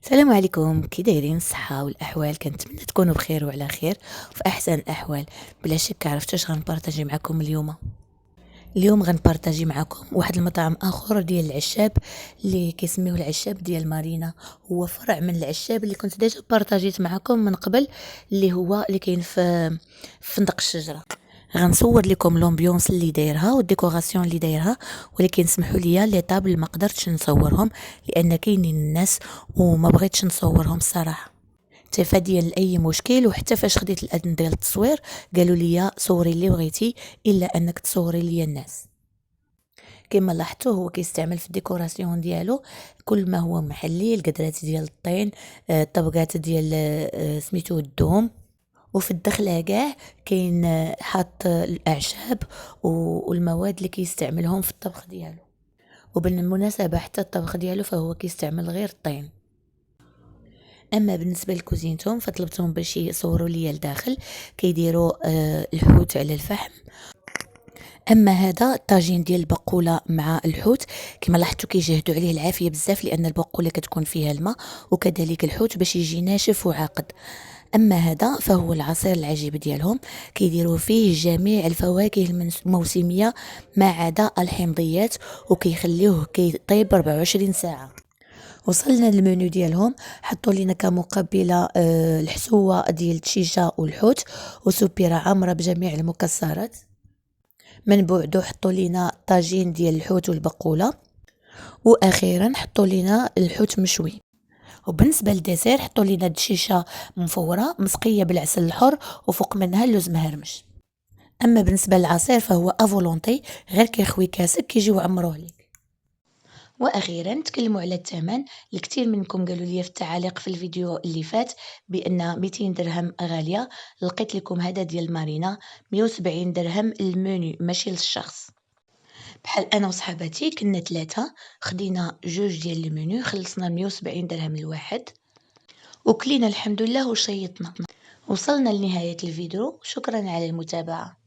السلام عليكم، كي دايرين الصحة والأحوال؟ كنتمنى تكونوا بخير وعلى خير وفي أحسن الأحوال. بلا شك عرفت اش غنبارطاجي معكم اليوم غنبارطاجي معكم واحد المطعم اخر ديال العشاب اللي كيسميوه العشاب ديال مارينا. هو فرع من العشاب اللي كنت ديجا بارطاجيت معكم من قبل، اللي كاين في فندق الشجرة. غنصور لكم لومبيونس اللي دايرها والديكوراسيون اللي دايرها، ولكن سمحوا لي لي طابل ما قدرتش نصورهم لان كاينين الناس وما بغيتش نصورهم الصراحه تفاديا لاي مشكل. وحتى فاش خديت الاذن ديال التصوير قالوا لي صوري اللي بغيتي الا انك تصوري لي الناس. كما لاحظتوا هو كيستعمل في الديكوراسيون ديالو كل ما هو محلي، القدرات ديال الطين، الطبقات ديال سميتو الدوم، وفي الدخله كاع كاين حاط الاعشاب والمواد اللي كيستعملهم في الطبخ ديالو. وبالمناسبه حتى الطبخ ديالو فهو كيستعمل غير الطين. اما بالنسبه لكوزينتهم فطلبتهم باش يصوروا لي الداخل كيديروا الحوت على الفحم. اما هذا الطاجين ديال البقوله مع الحوت، كما لاحظتوا كيجهدوا عليه العافيه بزاف لان البقوله كتكون فيها الماء وكذلك الحوت باش يجي ناشف وعاقد. اما هذا فهو العصير العجيب ديالهم، كيديروا فيه جميع الفواكه الموسميه ما عدا الحمضيات وكيخليوه كيطيب 24 ساعه. وصلنا للمنيو ديالهم، حطوا لنا كمقبله الحسوه ديال الدجاجه والحوت وسبيره عامره بجميع المكسرات. من بعدو حطوا لنا طاجين ديال الحوت والبقوله، واخيرا حطوا لنا الحوت مشوي. وبالنسبه للديسير حطوا لنا الدشيشه مفوره مسقيه بالعسل الحر وفوق منها اللوز مهرمش. اما بالنسبه للعصير فهو افولونتي، غير كيخوي كاسك كيجيو عمروه ليك. واخيرا تكلموا على الثمن. الكثير منكم قالوا لي في التعاليق في الفيديو اللي فات بان 200 درهم غاليه. لقيت لكم هذا ديال مارينا 170 درهم المنيو ماشي للشخص. بحال انا وصحاباتي كنا 3 خدينا جوج ديال المنيو، خلصنا 170 درهم الواحد وكلينا الحمد لله وشيطنا. وصلنا لنهايه الفيديو، شكرا على المتابعه.